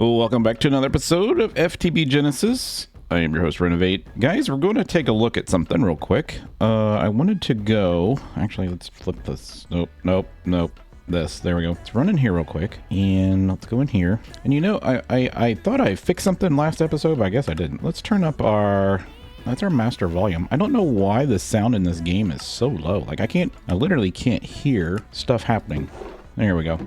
Welcome back to another episode of FTB Genesis. I am your host, Renovate. Guys, we're going to take a look at something real quick. I wanted to go... Actually, let's flip this. Nope. This. There we go. Let's run in here real quick. And let's go in here. And you know, I thought I fixed something last episode, but I guess I didn't. Let's turn up our... That's our master volume. I don't know why the sound in this game is so low. Like, I literally can't hear stuff happening. There we go.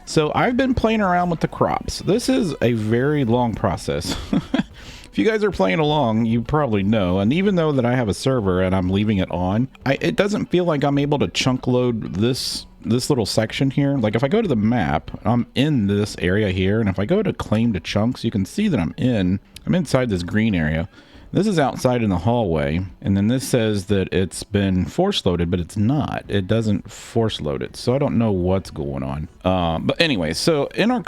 So I've been playing around with the crops. This is a very long process. If you guys are playing along, you probably know. And even though that I have a server and I'm leaving it on, it doesn't feel like I'm able to chunk load this little section here. Like if I go to the map, I'm in this area here. And if I go to claim to chunks, you can see that I'm inside this green area. This is outside in the hallway, and then this says that it's been force loaded, but it's not. It doesn't force load it, so I don't know what's going on. But anyway, so in our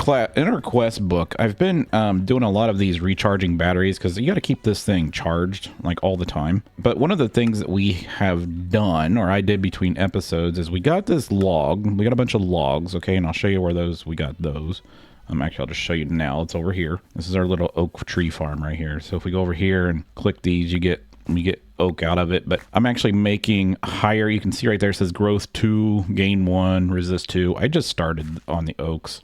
quest book, I've been doing a lot of these recharging batteries because you got to keep this thing charged like all the time. But one of the things that we have done, or I did between episodes, is we got this log. We got a bunch of logs, okay, and I'll show you where we got those. Actually, I'll just show you now. It's over here. This is our little oak tree farm right here. So if we go over here and click these, you get oak out of it. But I'm actually making higher. You can see right there it says growth 2, gain 1, resist 2. I just started on the oaks,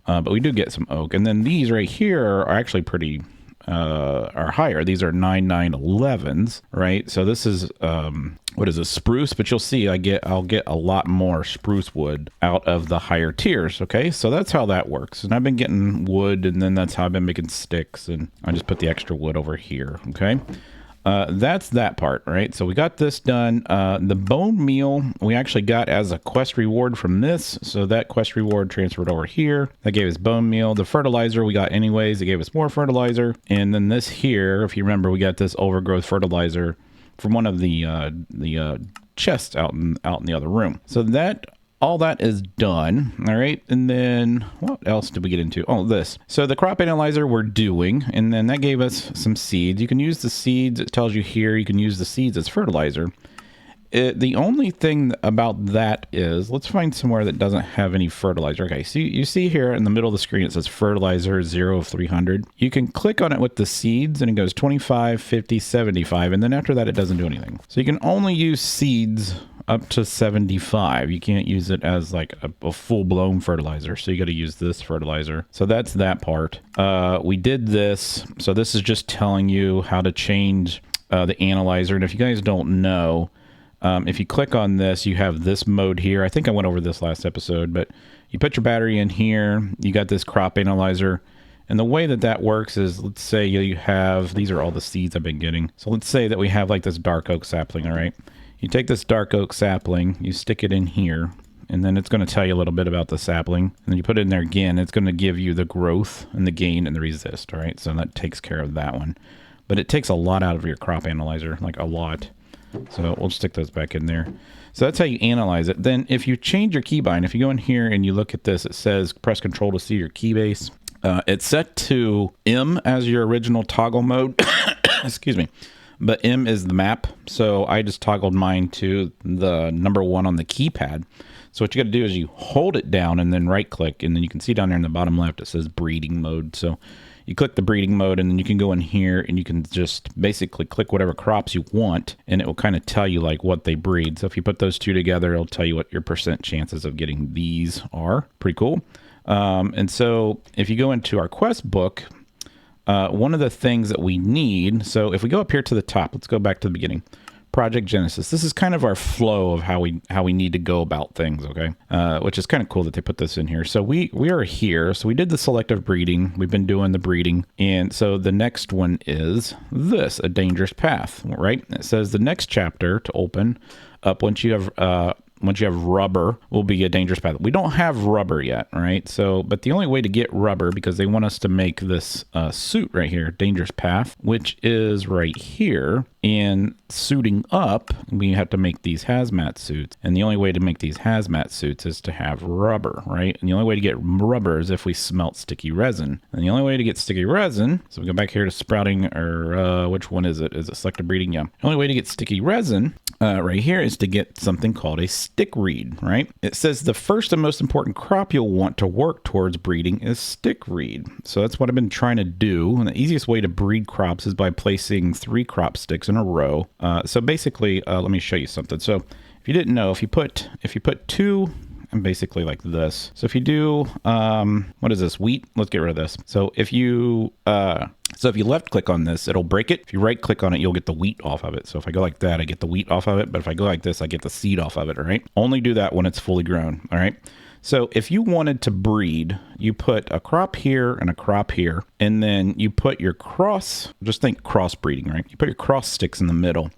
but we do get some oak. And then these right here are actually pretty are higher. These are 9, 9, 11s, right? So this is what is a spruce, but you'll see I'll get a lot more spruce wood out of the higher tiers. Okay, so that's how that works. And I've been getting wood, and then that's how I've been making sticks, and I just put the extra wood over here. Okay, that's that part, right? So we got this done. The bone meal we actually got as a quest reward from this, so that quest reward transferred over here. That gave us bone meal. The fertilizer we got anyways. It gave us more fertilizer, and then this here, if you remember, we got this overgrowth fertilizer from one of the chests out in the other room. So that all that is done. All right, and then what else did we get into? Oh, this. So the crop analyzer we're doing, and then that gave us some seeds. You can use the seeds. It tells you here you can use the seeds as fertilizer. The only thing about that is, let's find somewhere that doesn't have any fertilizer. Okay, so you see here in the middle of the screen, it says fertilizer 0 of 300. You can click on it with the seeds and it goes 25, 50, 75. And then after that, it doesn't do anything. So you can only use seeds up to 75. You can't use it as like a full-blown fertilizer. So you got to use this fertilizer. So that's that part. We did this. So this is just telling you how to change the analyzer. And if you guys don't know, if you click on this, you have this mode here. I think I went over this last episode, but you put your battery in here. You got this crop analyzer. And the way that works is, let's say you have, these are all the seeds I've been getting. So let's say that we have like this dark oak sapling, all right? You take this dark oak sapling, you stick it in here, and then it's going to tell you a little bit about the sapling. And then you put it in there again. It's going to give you the growth and the gain and the resist, all right? So that takes care of that one. But it takes a lot out of your crop analyzer, like a lot. So we'll stick those back in there. So that's how you analyze it. Then if you change your keybind, if you go in here and you look at this, it says press control to see your keybase. It's set to M as your original toggle mode. Excuse me. But M is the map. So I just toggled mine to the number 1 on the keypad. So what you got to do is you hold it down and then right click. And then you can see down there in the bottom left, it says breeding mode. So you click the breeding mode, and then you can go in here and you can just basically click whatever crops you want, and it will kind of tell you like what they breed. So if you put those two together, it'll tell you what your % chances of getting these are. Pretty cool. And so if you go into our quest book, one of the things that we need, so if we go up here to the top, let's go back to the beginning. Project Genesis. This is kind of our flow of how we need to go about things, okay? Which is kind of cool that they put this in here. So we are here. So we did the selective breeding. We've been doing the breeding. And so the next one is this, a dangerous path, right? It says the next chapter to open up once you have rubber will be a dangerous path. We don't have rubber yet, right? So, but the only way to get rubber, because they want us to make this suit right here, dangerous path, which is right here. And suiting up, we have to make these hazmat suits. And the only way to make these hazmat suits is to have rubber, right? And the only way to get rubber is if we smelt sticky resin. And the only way to get sticky resin, so we go back here to sprouting, or which one is it? Is it selective breeding? Yeah. The only way to get sticky resin right here is to get something called a stickweed, right? It says the first and most important crop you'll want to work towards breeding is stickweed. So that's what I've been trying to do. And the easiest way to breed crops is by placing 3 crop sticks in a row. So basically, let me show you something. So if you didn't know, if you put 2, and basically like this. So if you do, what is this? Wheat? Let's get rid of this. So if you left click on this, it'll break it. If you right click on it, you'll get the wheat off of it. So if I go like that, I get the wheat off of it. But if I go like this, I get the seed off of it, all right? Only do that when it's fully grown, all right? So if you wanted to breed, you put a crop here and a crop here, and then you put your just think cross breeding, right? You put your cross sticks in the middle.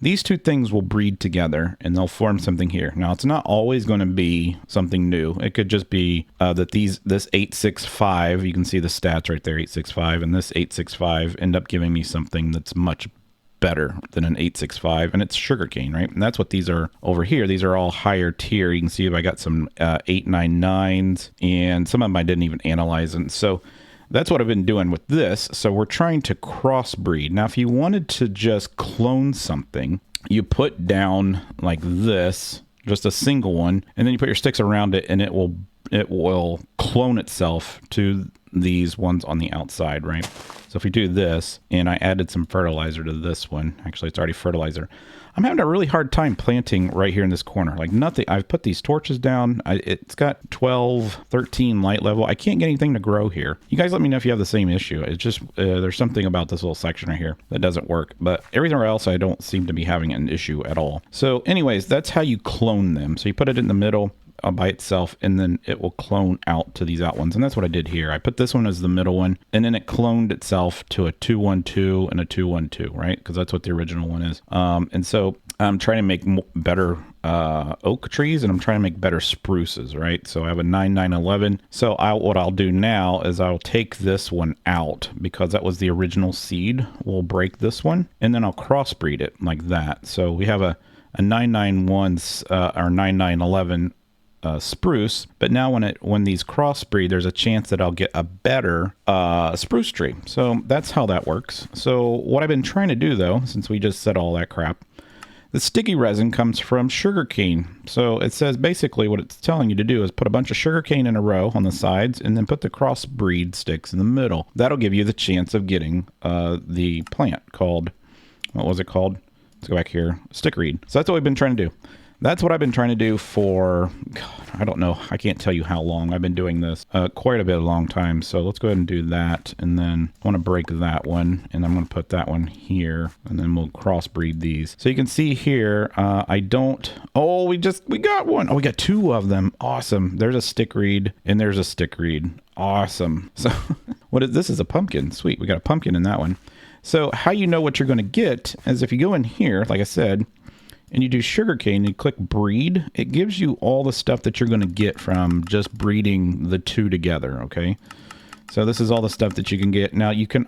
These 2 things will breed together and they'll form something here. Now, it's not always going to be something new. It could just be that this 865, you can see the stats right there, 865, and this 865 end up giving me something that's much better than an 865, and it's sugarcane, right? And that's what these are over here. These are all higher tier. You can see if I got some 899s, and some of them I didn't even analyze. And so that's what I've been doing with this. So we're trying to crossbreed. Now, if you wanted to just clone something, you put down like this, just a single one, and then you put your sticks around it, and it will clone itself to these ones on the outside, right? So if we do this, and I added some fertilizer to this one, actually it's already fertilizer. I'm having a really hard time planting right here in this corner. Like nothing, I've put these torches down. It's got 12, 13 light level. I can't get anything to grow here. You guys let me know if you have the same issue. It's just, there's something about this little section right here that doesn't work. But everything else, I don't seem to be having an issue at all. So anyways, that's how you clone them. So you put it in the middle by itself, and then it will clone out to these out ones. And that's what I did here. I put this one as the middle one, and then it cloned itself to a 212 and a 212, right? Because that's what the original one is. And so I'm trying to make better oak trees, and I'm trying to make better spruces, right? So I have a 9911. So what I'll do now is I'll take this one out because that was the original seed. We'll break this one, and then I'll crossbreed it like that. So we have a 991 or 9911 spruce, but now when these crossbreed, there's a chance that I'll get a better spruce tree. So that's how that works. So what I've been trying to do though, since we just said all that crap, the sticky resin comes from sugarcane. So it says basically what it's telling you to do is put a bunch of sugarcane in a row on the sides and then put the crossbreed sticks in the middle. That'll give you the chance of getting the plant called, what was it called? Let's go back here, stickweed. So that's what we've been trying to do. That's what I've been trying to do for, God, I don't know. I can't tell you how long I've been doing this. Quite a bit, a long time. So let's go ahead and do that. And then I want to break that one. And I'm going to put that one here. And then we'll crossbreed these. So you can see here, I don't... Oh, we got one. Oh, we got 2 of them. Awesome. There's a stickweed and there's a stickweed. Awesome. So this is a pumpkin. Sweet. We got a pumpkin in that one. So how you know what you're going to get is if you go in here, like I said, and you do sugarcane, you click breed, it gives you all the stuff that you're going to get from just breeding the 2 together, okay? So this is all the stuff that you can get. Now you can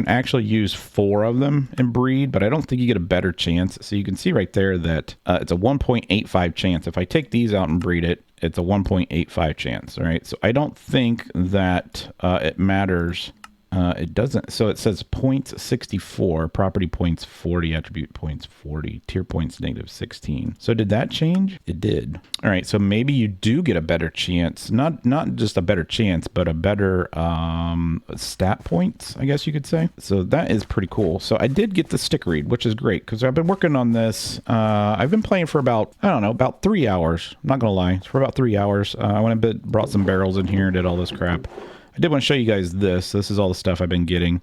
actually use 4 of them and breed, but I don't think you get a better chance. So you can see right there that it's a 1.85 chance. If I take these out and breed it, it's a 1.85 chance, all right? So I don't think that it matters. It doesn't. So it says points 64, property points 40, attribute points 40, tier points negative 16. So did that change? It did. All right. So maybe you do get a better chance, not just a better chance, but a better stat points, I guess you could say. So that is pretty cool. So I did get the stickweed, which is great because I've been working on this. I've been playing for about, I don't know, about 3 hours. I'm not going to lie. It's for about 3 hours. I went and brought some barrels in here and did all this crap. I did want to show you guys this. This is all the stuff I've been getting.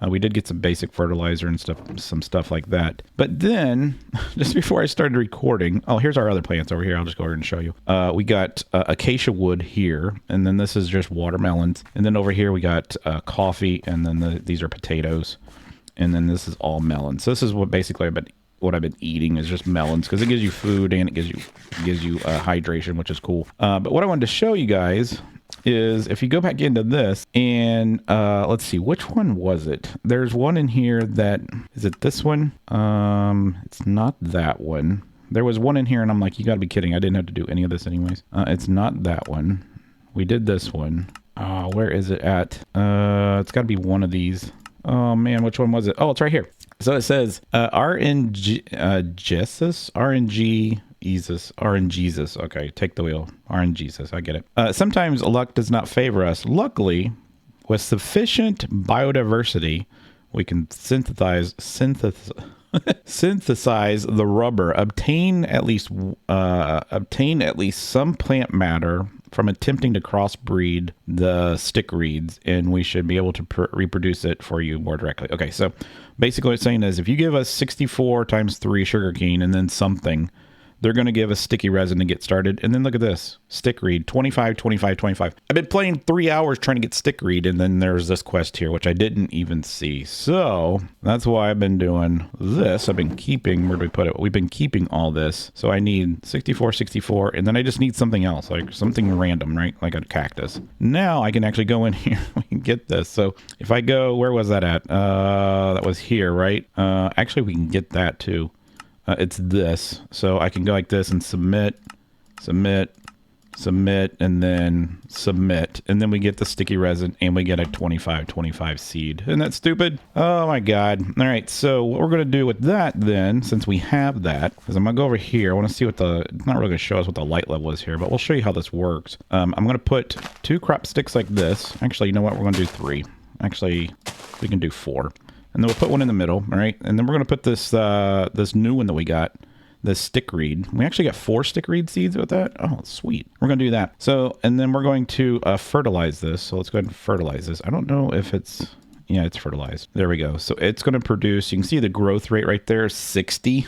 We did get some basic fertilizer and stuff, some stuff like that. But then, just before I started recording, oh, here's our other plants over here. I'll just go over and show you. We got acacia wood here, and then this is just watermelons. And then over here we got coffee, and then these are potatoes. And then this is all melons. So this is what basically what I've been eating is just melons because it gives you food and it gives you hydration, which is cool. But what I wanted to show you guys is if you go back into this and let's see, which one was it? There's one in here that, is it this one? It's not that one. There was one in here and I'm like, you gotta be kidding. I didn't have to do any of this anyways. It's not that one. We did this one. Where is it at? It's gotta be one of these. Oh man, which one was it? Oh, it's right here. So it says RNG, RNG, Jesus. RNGesus. Okay, take the wheel. RNGesus. I get it. Sometimes luck does not favor us. Luckily, with sufficient biodiversity, we can synthesize the rubber, obtain at least some plant matter from attempting to crossbreed the stick reeds, and we should be able to reproduce it for you more directly. Okay, so basically what it's saying is if you give us 64 times 3 sugarcane and then something, they're going to give us sticky resin to get started. And then look at this. Stick reed, 25, 25, 25. I've been playing 3 hours trying to get stick reed, and then there's this quest here, which I didn't even see. So that's why I've been doing this. I've been keeping, where do we put it? We've been keeping all this. So I need 64, 64, and then I just need something else, like something random, right? Like a cactus. Now I can actually go in here and get this. So if I go, where was that at? That was here, right? Actually, we can get that too. It's this. So I can go like this and submit, submit, submit, and then submit. And then we get the sticky resin and we get a 25 seed. Isn't that stupid? Oh my God. All right. So what we're going to do with that then, since we have that, is I'm going to go over here. I want to see what it's not really going to show us what the light level is here, but we'll show you how this works. I'm going to put 2 crop sticks like this. Actually, you know what? We're going to do 3. Actually, we can do 4. And then we'll put one in the middle, all right? And then we're going to put this this new one that we got, this stick reed. We actually got 4 stick reed seeds with that. Oh, sweet. We're going to do that. So, and then we're going to fertilize this. So let's go ahead and fertilize this. I don't know if it's, yeah, it's fertilized. There we go. So it's going to produce, you can see the growth rate right there, 60.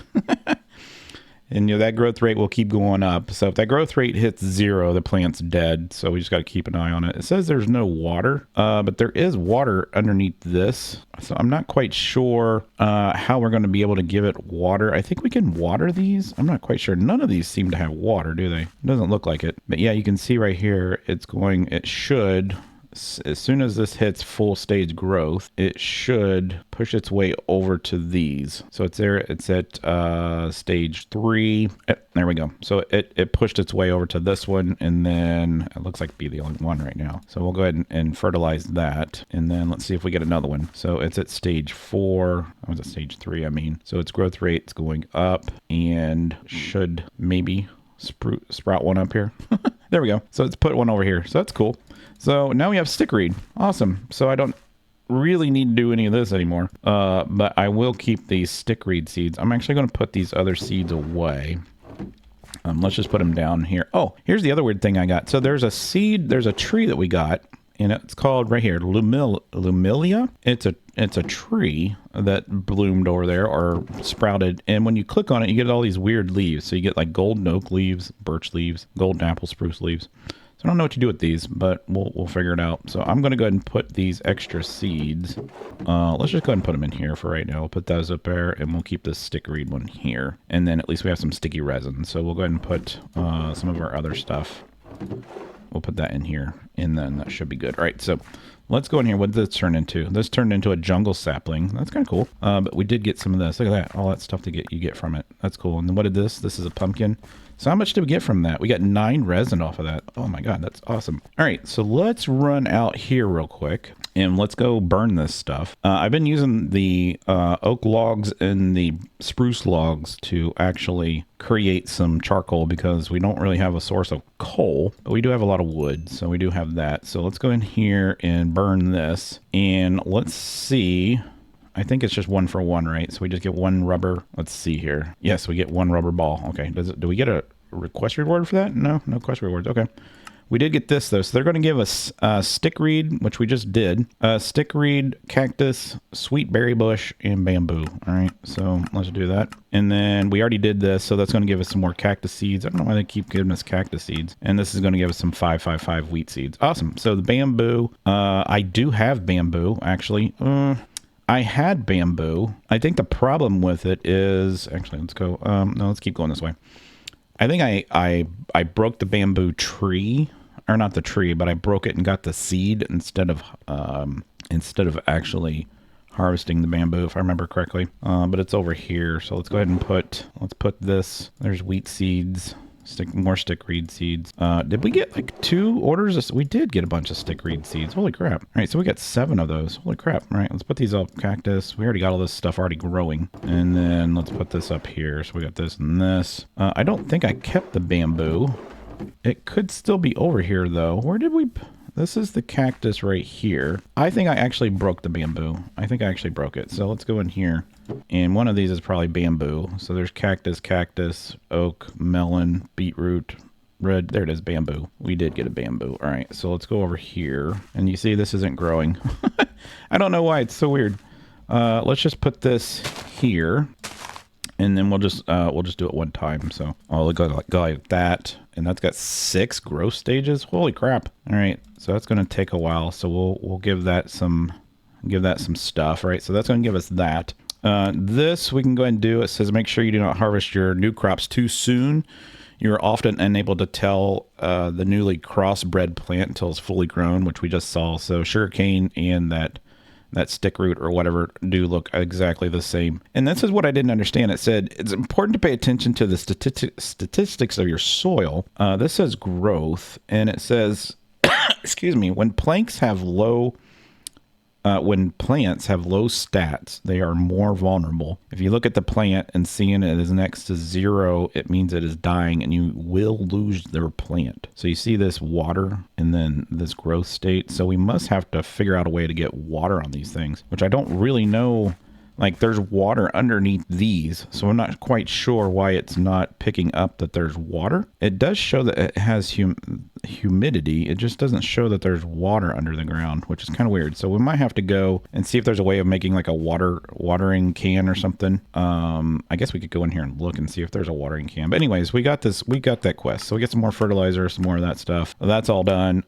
And you know, that growth rate will keep going up. So if that growth rate hits 0, the plant's dead. So we just got to keep an eye on it. It says there's no water, but there is water underneath this. So I'm not quite sure how we're going to be able to give it water. I think we can water these. I'm not quite sure. None of these seem to have water, do they? It doesn't look like it. But yeah, you can see right here, it should, as soon as this hits full stage growth, it should push its way over to these. So it's there. It's at stage 3. There we go. So it pushed its way over to this one, and then it looks like be the only one right now. So we'll go ahead and fertilize that, and then let's see if we get another one. So it's at stage 4. I was at stage 3, I mean. So its growth rate's going up and should maybe sprout one up here. There we go. So let's put one over here. So that's cool. So now we have stick reed. Awesome. So I don't really need to do any of this anymore. But I will keep these stick reed seeds. I'm actually going to put these other seeds away. Let's just put them down here. Oh, here's the other weird thing I got. So there's a seed, there's a tree that we got, and it's called right here, Lumilia. It's a tree that bloomed over there or sprouted. And when you click on it, you get all these weird leaves. So you get like golden oak leaves, birch leaves, golden apple spruce leaves. So I don't know what to do with these, but we'll figure it out. So I'm going to go ahead and put these extra seeds. Let's just go ahead and put them in here for right now. We'll put those up there, and we'll keep this stick reed one here. And then at least we have some sticky resin. So we'll go ahead and put some of our other stuff. We'll put that in here, and then that should be good. All right, so let's go in here. What did this turn into? This turned into a jungle sapling. That's kind of cool. But we did get some of this. Look at that. All that stuff you get from it. That's cool. And then what did this? This is a pumpkin. So how much did we get from that? We got 9 resin off of that. Oh my God, that's awesome. All right, so let's run out here real quick and let's go burn this stuff. I've been using the oak logs and the spruce logs to actually create some charcoal because we don't really have a source of coal, but we do have a lot of wood. So we do have that. So let's go in here and burn this, and let's see. I think it's just 1 for 1, right? So we just get 1 rubber. Let's see here. Yes, we get 1 rubber ball. Okay. Do we get a request reward for that? No quest rewards. Okay. We did get this though. So they're going to give us stick reed, which we just did. Stick reed, cactus, sweet berry bush, and bamboo. All right. So let's do that. And then we already did this. So that's going to give us some more cactus seeds. I don't know why they keep giving us cactus seeds. And this is going to give us some 555 wheat seeds. Awesome. So the bamboo, I do have bamboo actually. I had bamboo. I think the problem with it is, actually, let's go, no, let's keep going this way. I think I broke the bamboo tree, or not the tree, but I broke it and got the seed instead of actually harvesting the bamboo, if I remember correctly. But it's over here. So let's go ahead and let's put this, there's wheat seeds. More stickweed seeds. Did we get like 2 orders? We did get a bunch of stickweed seeds. Holy crap. All right, so we got 7 of those. Holy crap. All right, let's put these up. Cactus. We already got all this stuff already growing. And then let's put this up here. So we got this and this. I don't think I kept the bamboo. It could still be over here though. Where did we... This is the cactus right here. I think I actually broke the bamboo. I think I actually broke it. So let's go in here. And one of these is probably bamboo. So there's cactus, cactus, oak, melon, beetroot, red. There it is, bamboo. We did get a bamboo. All right, so let's go over here. And you see this isn't growing. I don't know why. It's so weird. Let's just put this here. And then we'll just do it one time. So I'll go like that. And that's got 6 growth stages. Holy crap. All right. So that's going to take a while. So we'll give that some stuff, right? So that's going to give us that. This we can go ahead and do. It says make sure you do not harvest your new crops too soon. You're often unable to tell the newly crossbred plant until it's fully grown, which we just saw. So sugarcane and that stick root or whatever do look exactly the same. And this is what I didn't understand. It said it's important to pay attention to the statistics of your soil. This says growth, and it says, excuse me, when plants have low stats, they are more vulnerable. If you look at the plant and seeing it is next to 0, it means it is dying and you will lose their plant. So you see this water and then this growth state. So we must have to figure out a way to get water on these things, which I don't really know. Like there's water underneath these, so I'm not quite sure why it's not picking up that there's water. It does show that it has humidity. It just doesn't show that there's water under the ground, which is kind of weird. So we might have to go and see if there's a way of making like a watering can or something. I guess we could go in here and look and see if there's a watering can. But anyways, we got that quest. So we get some more fertilizer, some more of that stuff. That's all done.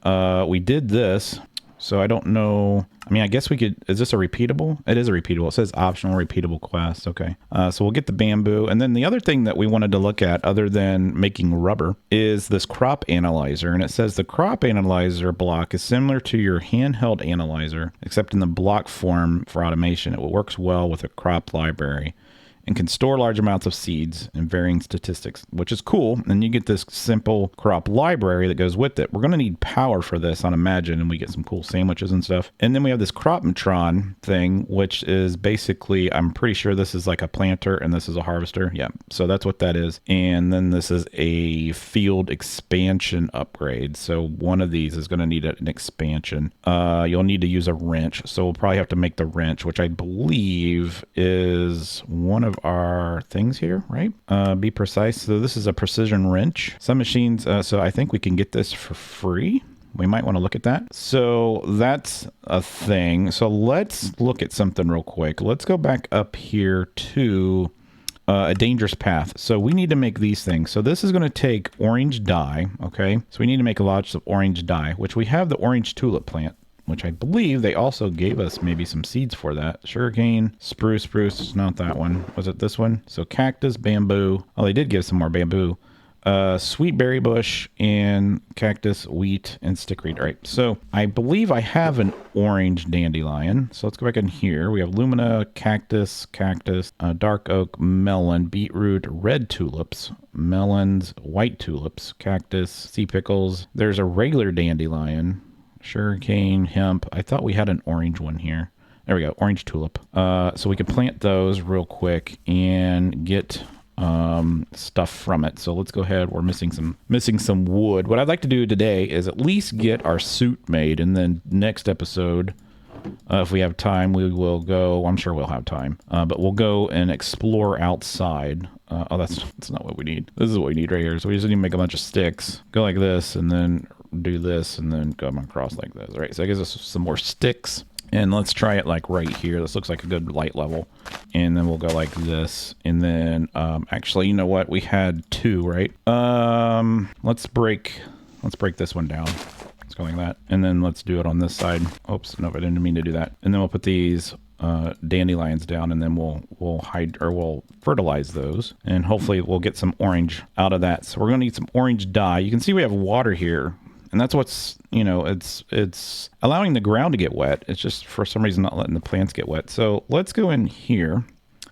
We did this. So I don't know. I mean, I guess we could, is this a repeatable? It is a repeatable. It says optional repeatable quest. Okay. So we'll get the bamboo. And then the other thing that we wanted to look at other than making rubber is this crop analyzer. And it says the crop analyzer block is similar to your handheld analyzer, except in the block form for automation. It works well with a crop library and can store large amounts of seeds and varying statistics, which is cool. And you get this simple crop library that goes with it. We're going to need power for this on Imagine, and we get some cool sandwiches and stuff. And then we have this Cropmatron thing, which is basically, I'm pretty sure this is like a planter and this is a harvester. Yeah, so that's what that is. And then this is a field expansion upgrade. So one of these is going to need an expansion. You'll need to use a wrench. So we'll probably have to make the wrench, which I believe is one of our things here, right? Be precise. So this is a precision wrench. Some machines, so I think we can get this for free. We might want to look at that. So that's a thing. So let's look at something real quick. Let's go back up here to a dangerous path. So we need to make these things. So this is going to take orange dye. Okay. So we need to make lots of orange dye, which we have the orange tulip plant, which I believe they also gave us maybe some seeds for that. Sugarcane, spruce, not that one. Was it this one? So cactus, bamboo. Oh, they did give some more bamboo. Sweet berry bush and cactus, wheat, and stickweed. All right, so I believe I have an orange dandelion. So let's go back in here. We have lumina, cactus, dark oak, melon, beetroot, red tulips, melons, white tulips, cactus, sea pickles. There's a regular dandelion. Sugarcane, hemp. I thought we had an orange one here. There we go, orange tulip. So we can plant those real quick and get stuff from it. So let's go ahead. We're missing some wood. What I'd like to do today is at least get our suit made, and then next episode, if we have time, we will go. I'm sure we'll have time, but we'll go and explore outside. Oh, that's not what we need. This is what we need right here. So we just need to make a bunch of sticks. Go like this, and then do this, and then come across like this. All right, so that gives us some more sticks. And let's try it like right here. This looks like a good light level. And then we'll go like this. And then actually, you know what? We had 2, right? Let's break this one down. Let's go like that. And then let's do it on this side. Oops, no, I didn't mean to do that. And then we'll put these dandelions down, and then we'll fertilize those, and hopefully we'll get some orange out of that. So we're going to need some orange dye. You can see we have water here. And that's what's, it's allowing the ground to get wet. It's just for some reason not letting the plants get wet. So let's go in here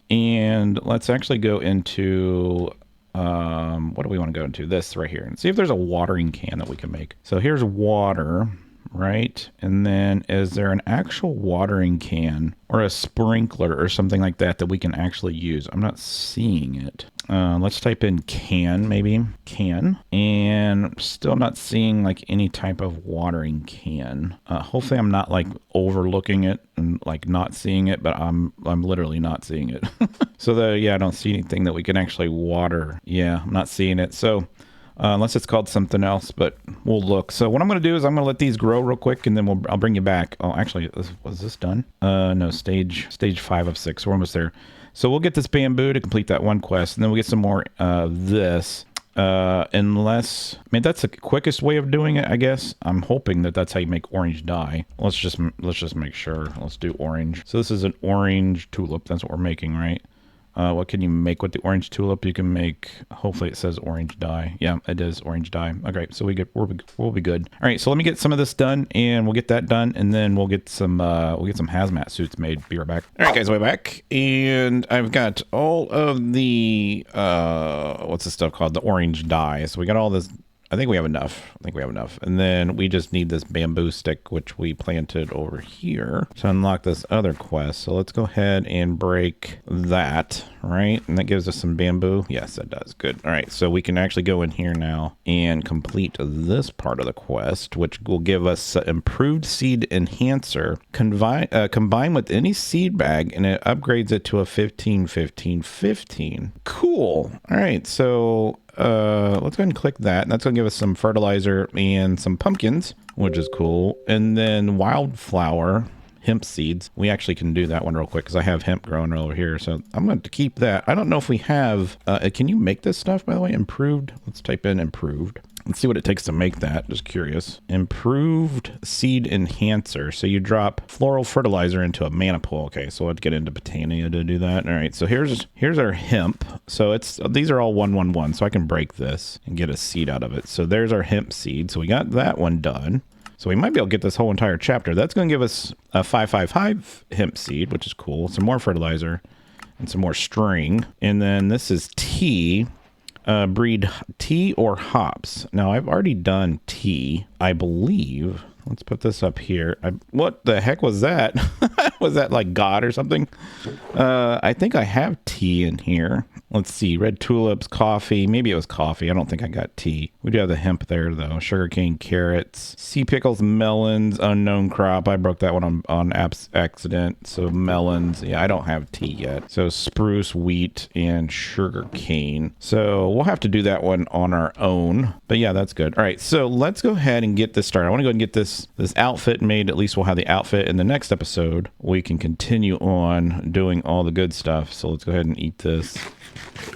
and let's actually go into What do we want to go into? This right here and see if there's a watering can that we can make. So here's water, right? And then is there an actual watering can or a sprinkler or something like that that we can actually use? I'm not seeing it. Let's type in can, maybe can, and still not seeing like any type of watering can. Hopefully I'm not like overlooking it and like not seeing it, but I'm literally not seeing it. So yeah, I don't see anything that we can actually water. Yeah, I'm not seeing it. So unless it's called something else, but we'll look. So what I'm going to do is I'm going to let these grow real quick, and then I'll bring you back. Oh, actually, was this done? No, stage 5 of 6. We're almost there. So we'll get this bamboo to complete that one quest, and then we'll get some more of this. Unless, I mean, that's the quickest way of doing it, I guess. I'm hoping that that's how you make orange dye. Let's just make sure. Let's do orange. So this is an orange tulip. That's what we're making, right? What can you make with the orange tulip? You can make, hopefully it says orange dye. Yeah, it is orange dye. Okay, so we'll be good. All right, so let me get some of this done, and we'll get that done, and then we'll get some hazmat suits made. Be right back. All right, guys, way back, and I've got all of the what's this stuff called? The orange dye. So we got all this. I think we have enough. And then we just need this bamboo stick, which we planted over here to unlock this other quest. So let's go ahead and break that, right? And that gives us some bamboo. Yes, it does. Good. All right. So we can actually go in here now and complete this part of the quest, which will give us improved seed enhancer combined with any seed bag, and it upgrades it to a 15-15-15. Cool. All right. So let's go ahead and click that. That's going to give us some fertilizer and some pumpkins, which is cool. And then wildflower hemp seeds. We actually can do that one real quick because I have hemp growing over here. So I'm going to keep that. I don't know if we have, can you make this stuff, by the way? Improved. Let's type in improved. Let's see what it takes to make that. Just curious. Improved seed enhancer. So you drop floral fertilizer into a mana pool. Okay, so let's get into Botania to do that. All right, so here's our hemp. So these are all 1-1-1. So I can break this and get a seed out of it. So there's our hemp seed. So we got that one done. So we might be able to get this whole entire chapter. That's going to give us a 5-5-5 hemp seed, which is cool. Some more fertilizer and some more string. And then this is tea. Breed tea or hops. Now I've already done tea, I believe. Let's put this up here. What the heck was that? Was that like God or something? I think I have tea in here. Let's see. Red tulips, coffee. Maybe it was coffee. I don't think I got tea. We do have the hemp there, though. Sugarcane, carrots, sea pickles, melons, unknown crop. I broke that one on accident. So melons. Yeah, I don't have tea yet. So spruce, wheat, and sugarcane. So we'll have to do that one on our own. But yeah, that's good. All right. So let's go ahead and get this started. I want to go ahead and get this outfit made. At least we'll have the outfit in the next episode. We can continue on doing all the good stuff. So let's go ahead and eat this.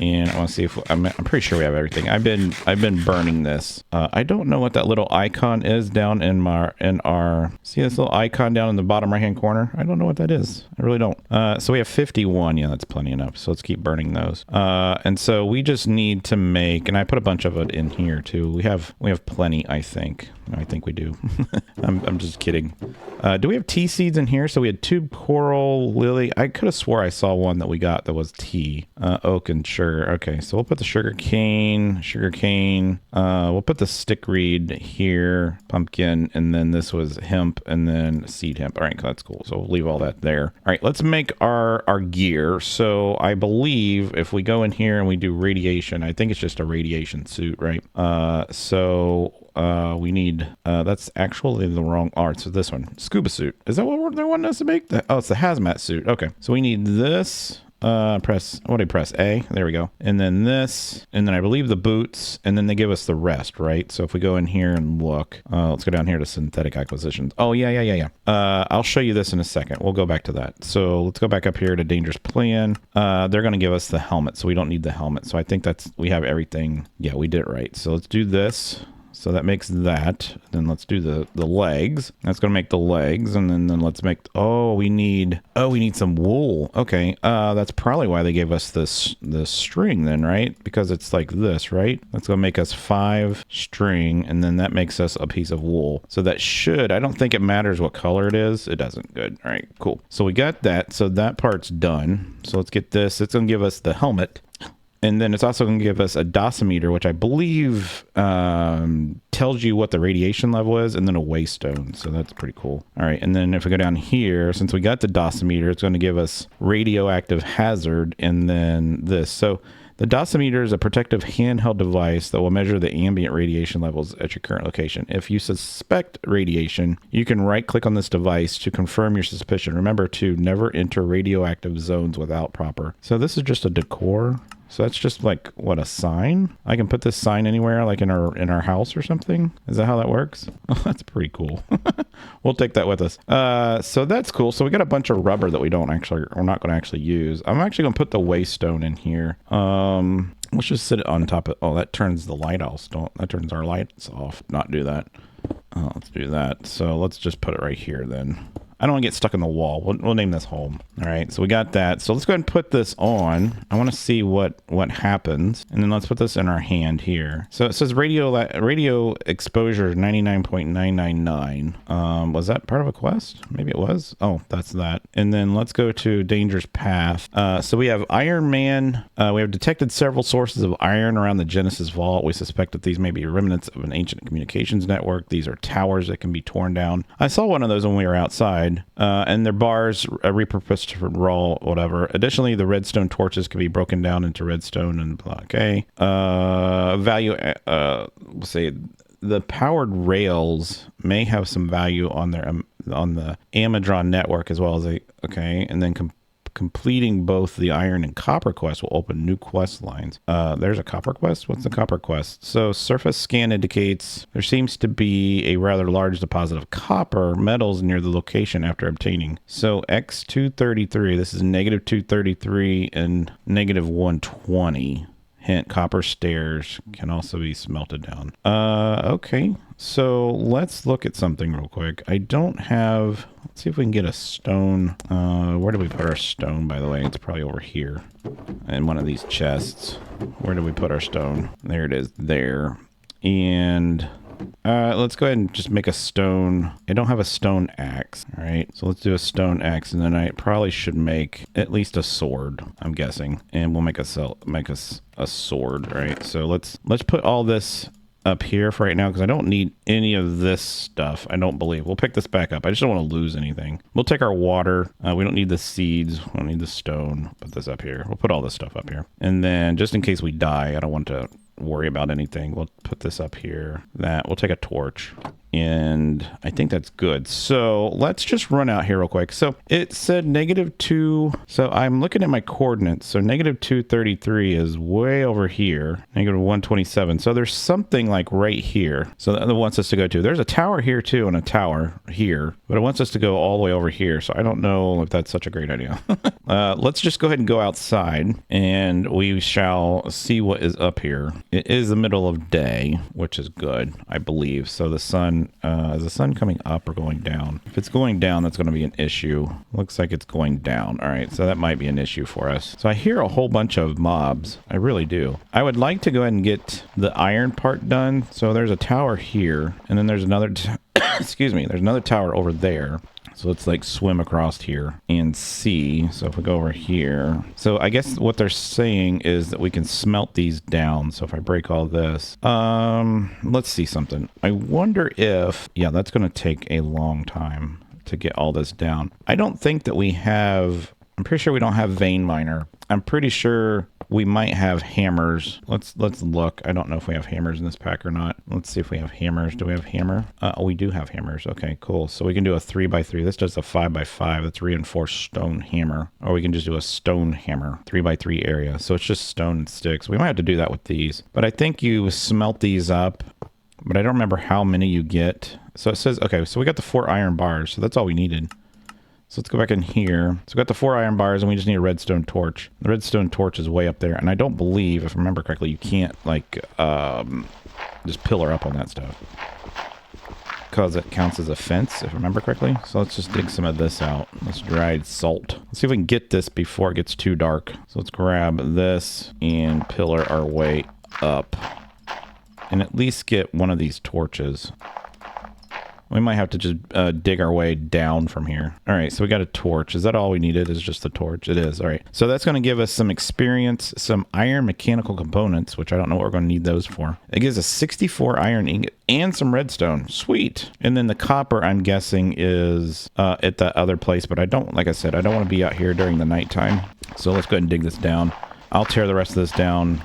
And I want to see if I'm pretty sure we have everything. I've been burning this. I don't know what that little icon is down in our see this little icon down in the bottom right hand corner. I don't know what that is. I really don't. So we have 51. Yeah, that's plenty enough. So let's keep burning those. And so we just need to make, and I put a bunch of it in here too. We have plenty. I think we do. I'm just kidding. Do we have tea seeds in here? So we had tube coral, lily. I could have swore I saw one that we got that was tea. Oak and sugar. Okay, so we'll put the sugar cane. We'll put the stickweed here, pumpkin, and then this was hemp, and then seed hemp. All right, that's cool. So we'll leave all that there. All right, let's make our gear. So I believe if we go in here and we do radiation, I think it's just a radiation suit, right? We need, that's actually the wrong art. So this one, scuba suit. Is that what they want us to make? Oh, it's the hazmat suit. Okay. So we need this, press A? There we go. And then this, and then I believe the boots, and then they give us the rest, right? So if we go in here and look, let's go down here to synthetic acquisitions. Oh, yeah. I'll show you this in a second. We'll go back to that. So let's go back up here to dangerous plan. They're going to give us the helmet, so we don't need the helmet. So I think we have everything. Yeah, we did it right. So let's do this. So that makes that. Then let's do the legs. That's going to make the legs. And then let's make, we need some wool. Okay. That's probably why they gave us this string then, right? Because it's like this, right? That's going to make us 5 string. And then that makes us a piece of wool. So that I don't think it matters what color it is. It doesn't. Good. All right, cool. So we got that. So that part's done. So let's get this. It's going to give us the helmet. And then it's also going to give us a dosimeter, which I believe tells you what the radiation level is, and then a waystone. So that's pretty cool. All right. And then if we go down here, since we got the dosimeter, it's going to give us radioactive hazard and then this. So the dosimeter is a protective handheld device that will measure the ambient radiation levels at your current location. If you suspect radiation, you can right-click on this device to confirm your suspicion. Remember to never enter radioactive zones without proper. So this is just a decor. So that's just like, what, a sign? I can put this sign anywhere, like in our house or something? Is that how that works? Oh, that's pretty cool. We'll take that with us. So that's cool. So we got a bunch of rubber that we're not going to actually use. I'm actually going to put the waystone in here. Let's just sit it on top of, oh, that turns the light off. That turns our lights off. Not do that. Let's do that. So let's just put it right here then. I don't want to get stuck in the wall. We'll name this home. All right, so we got that. So let's go ahead and put this on. I want to see what happens. And then let's put this in our hand here. So it says radio exposure 99.999. Was that part of a quest? Maybe it was. Oh, that's that. And then let's go to dangerous path. So we have Iron Man. We have detected several sources of iron around the Genesis vault. We suspect that these may be remnants of an ancient communications network. These are towers that can be torn down. I saw one of those when we were outside. And their bars repurposed for raw, whatever. Additionally, the redstone torches can be broken down into redstone and blah. Okay. Value, we'll say the powered rails may have some value on their on the Amazon network as well as okay. And then completing both the iron and copper quest will open new quest lines. There's a copper quest? What's the copper quest? So surface scan indicates there seems to be a rather large deposit of copper metals near the location after obtaining. So X233, this is negative 233 and negative 120. Hint, copper stairs can also be smelted down. Okay. So let's look at something real quick. I don't have, let's see if we can get a stone. Where do we put our stone, by the way? It's probably over here in one of these chests. Where do we put our stone? There it is, there. And let's go ahead and just make a stone. I don't have a stone axe. All right. So let's do a stone axe, and then I probably should make at least a sword, I'm guessing. And we'll make a sword, right? So let's put all this up here for right now because I don't need any of this stuff. I don't believe. We'll pick this back up. I just don't want to lose anything. We'll take our water. We don't need the seeds. We don't need the stone. Put this up here. We'll put all this stuff up here. And then just in case we die, I don't want to worry about anything. We'll put this up here. We'll take a torch. And I think that's good. So let's just run out here real quick. So it said -2. So I'm looking at my coordinates. So -233 is way over here. -127. So there's something like right here. So that wants us to go to. There's a tower here too and a tower here. But it wants us to go all the way over here. So I don't know if that's such a great idea. Let's just go ahead and go outside. And we shall see what is up here. It is the middle of day, which is good, I believe. So the sun, is the sun coming up or going down? If it's going down, that's going to be an issue. Looks like it's going down. All right, so that might be an issue for us. So I hear a whole bunch of mobs. I really do. I would like to go ahead and get the iron part done. So there's a tower here, and then there's another, excuse me, there's another tower over there. So let's like swim across here and see. So if we go over here, so I guess what they're saying is that we can smelt these down. So if I break all this, let's see something. I wonder if, yeah, that's going to take a long time to get all this down. I don't think that we have, I'm pretty sure we don't have vein miner. I'm pretty sure we might have hammers. Let's look. I don't know if we have hammers in this pack or not. Let's see if we have hammers. Do we have hammer? We do have hammers. Okay, cool. So we can do a 3x3. This does a 5x5. That's reinforced stone hammer. Or we can just do a stone hammer, 3x3 area. So it's just stone and sticks. We might have to do that with these. But I think you smelt these up. But I don't remember how many you get. So it says, okay, so we got the 4 iron bars. So that's all we needed. So let's go back in here. So we got the 4 iron bars and we just need a redstone torch. The redstone torch is way up there. And I don't believe, if I remember correctly, you can't like just pillar up on that stuff. Because it counts as a fence, if I remember correctly. So let's just dig some of this out. Let's dried salt. Let's see if we can get this before it gets too dark. So let's grab this and pillar our way up. And at least get one of these torches. We might have to just dig our way down from here. All right, so we got a torch. Is that all we needed? Is just a torch? It is. All right. So that's going to give us some experience, some iron mechanical components, which I don't know what we're going to need those for. It gives us 64 iron ingot and some redstone. Sweet. And then the copper, I'm guessing, is at the other place, but I don't, like I said, I don't want to be out here during the nighttime. So let's go ahead and dig this down. I'll tear the rest of this down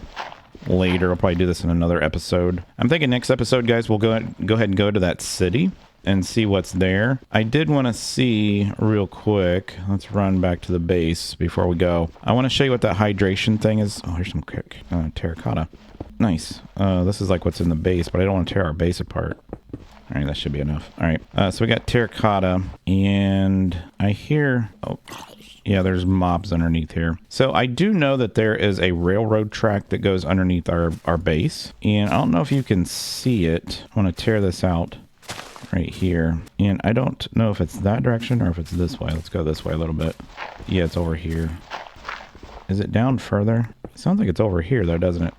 later. I'll probably do this in another episode. I'm thinking next episode, guys, we'll go ahead and go to that city and see what's there. I did want to see real quick. Let's run back to the base before we go. I want to show you what that hydration thing is. Oh, here's some terracotta. Nice. This is like what's in the base, but I don't want to tear our base apart. All right, that should be enough. All right, so we got terracotta, and I hear... Oh, yeah, there's mobs underneath here. So I do know that there is a railroad track that goes underneath our base, and I don't know if you can see it. I want to tear this out right here, and I don't know if it's that direction or if it's this way. Let's go this way a little bit. Yeah, it's over here. Is it down further? It sounds like it's over here, though, doesn't it?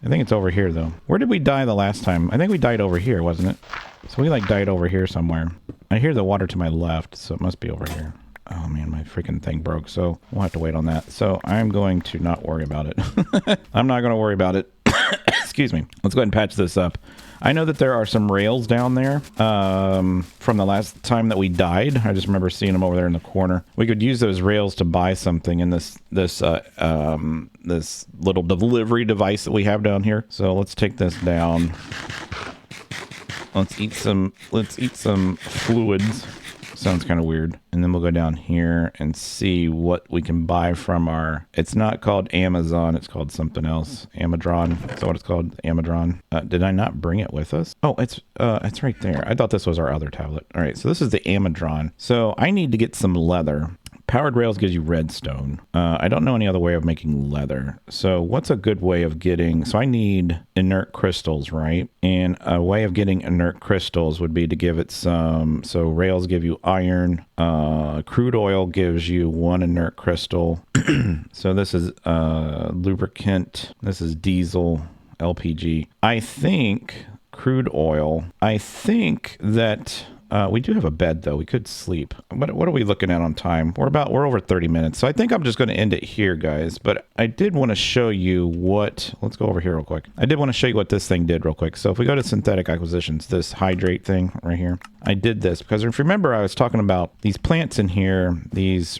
I think it's over here, though. Where did we die the last time? I think we died over here, wasn't it? So we, like, died over here somewhere. I hear the water to my left, so it must be over here. Oh, man, my freaking thing broke, so we'll have to wait on that. So I'm going to not worry about it. I'm not going to worry about it. Excuse me. Let's go ahead and patch this up. I know that there are some rails down there from the last time that we died. I just remember seeing them over there in the corner. We could use those rails to buy something in this little delivery device that we have down here. So let's take this down. Let's eat some fluids. Sounds kind of weird. And then we'll go down here and see what we can buy from our... It's not called Amazon. It's called something else. Amadron. Is that what it's called? Amadron. Did I not bring it with us? Oh, it's right there. I thought this was our other tablet. All right, so this is the Amadron. So I need to get some leather. Powered rails gives you redstone. I don't know any other way of making leather. So what's a good way of getting... So I need inert crystals, right? And a way of getting inert crystals would be to give it some... So rails give you iron. Crude oil gives you 1 inert crystal. So this is lubricant. This is diesel, LPG. I think crude oil... I think that... we do have a bed, though. We could sleep. What are we looking at on time? We're over 30 minutes. So I think I'm just going to end it here, guys. But I did want to show you what... Let's go over here real quick. I did want to show you what this thing did real quick. So if we go to synthetic acquisitions, this hydrate thing right here, I did this because if you remember, I was talking about these plants in here.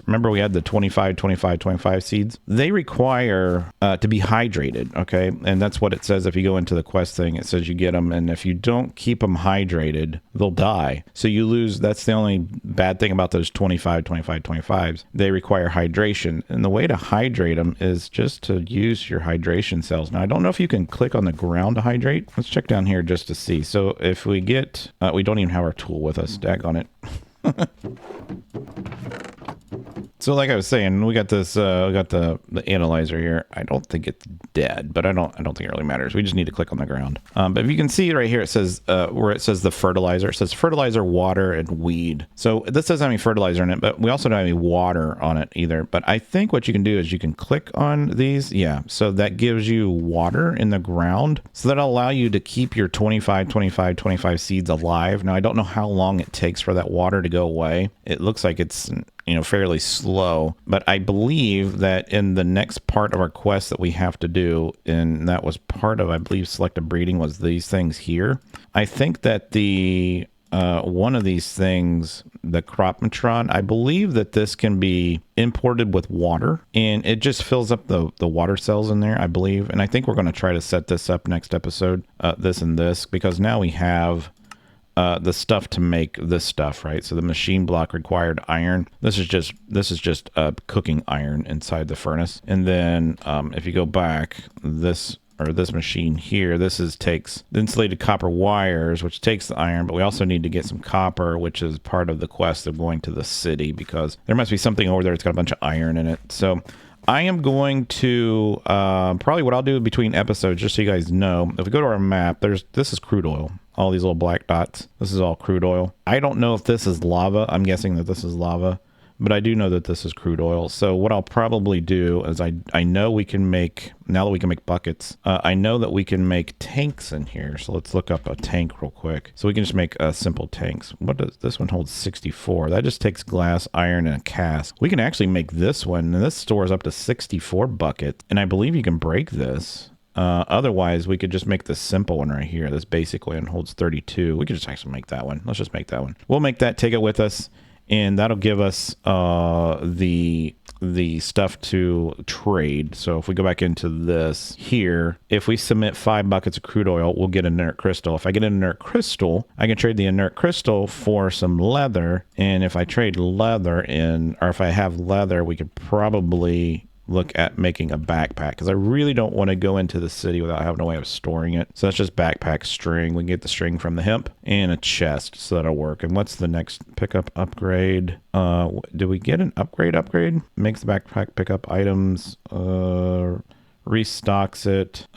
Remember we had the 25, 25, 25 seeds? They require to be hydrated, okay? And that's what it says if you go into the quest thing. It says you get them, and if you don't keep them hydrated, they'll die. So you lose. That's the only bad thing about those 25, 25, 25s. They require hydration. And the way to hydrate them is just to use your hydration cells. Now, I don't know if you can click on the ground to hydrate. Let's check down here just to see. So if we get... we don't even have our tool with us. Dag on it. So like I was saying, we got this, we got the analyzer here. I don't think it's dead, but I don't think it really matters. We just need to click on the ground. But if you can see right here, it says, where it says the fertilizer, it says fertilizer, water, and weed. So this doesn't have any fertilizer in it, but we also don't have any water on it either. But I think what you can do is you can click on these. Yeah. So that gives you water in the ground. So that'll allow you to keep your 25, 25, 25 seeds alive. Now, I don't know how long it takes for that water to go away. It looks like it's, fairly slow, but I believe that in the next part of our quest that we have to do, and that was part of, I believe, selective breeding, was these things here. I think that the one of these things, the cropmatron, I believe that this can be imported with water, and it just fills up the water cells in there, I believe. And I think we're going to try to set this up next episode, this and this, because now we have the stuff to make this stuff, right? So the machine block required iron. This is just cooking iron inside the furnace. And then if you go back, this machine here, takes the insulated copper wires, which takes the iron, but we also need to get some copper, which is part of the quest of going to the city, because there must be something over there that's got a bunch of iron in it. So I am going to probably what I'll do between episodes, just so you guys know, if we go to our map, this is crude oil. All these little black dots. This is all crude oil. I don't know if this is lava. I'm guessing that this is lava. but I do know that this is crude oil. So what I'll probably do is I know we can make, now that we can make buckets, I know that we can make tanks in here. So let's look up a tank real quick. So we can just make simple tanks. What does this one hold? 64. That just takes glass, iron, and a cask. We can actually make this one, and this stores up to 64 buckets. And I believe you can break this. Otherwise, we could just make this simple one right here. This basic one holds 32. We could just actually make that one. Let's just make that one. We'll make that, take it with us, and that'll give us the stuff to trade. So if we go back into this here, if we submit 5 buckets of crude oil, we'll get an inert crystal. If I get an inert crystal, I can trade the inert crystal for some leather. And if I trade leather in, or if I have leather, we could probably look at making a backpack, because I really don't want to go into the city without having a way of storing it. So that's just backpack string. We can get the string from the hemp, and a chest, so that'll work. And what's the next pickup upgrade? Do we get an upgrade? Makes the backpack pick up items, restocks it,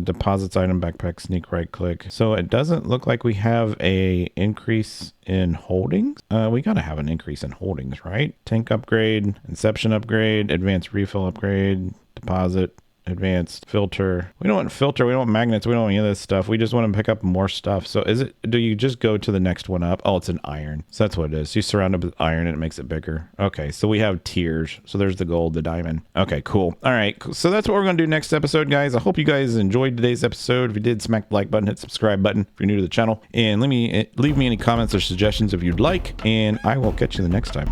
deposits item, backpack, sneak, right click. So it doesn't look like we have a increase in holdings. We gotta have an increase in holdings, right? Tank upgrade, inception upgrade, advanced refill upgrade, deposit, advanced filter. We don't want filter, we don't want magnets, we don't want any of this stuff. We just want to pick up more stuff. So do you just go to the next one up? Oh, it's an iron. So that's what it is. You surround it with iron and it makes it bigger. Okay, so we have tiers. So there's the gold, the diamond. Okay, cool. All right, so that's what we're going to do next episode, guys. I hope you guys enjoyed today's episode. If you did, smack the like button, hit subscribe button if you're new to the channel, and leave me any comments or suggestions if you'd like, and I will catch you the next time.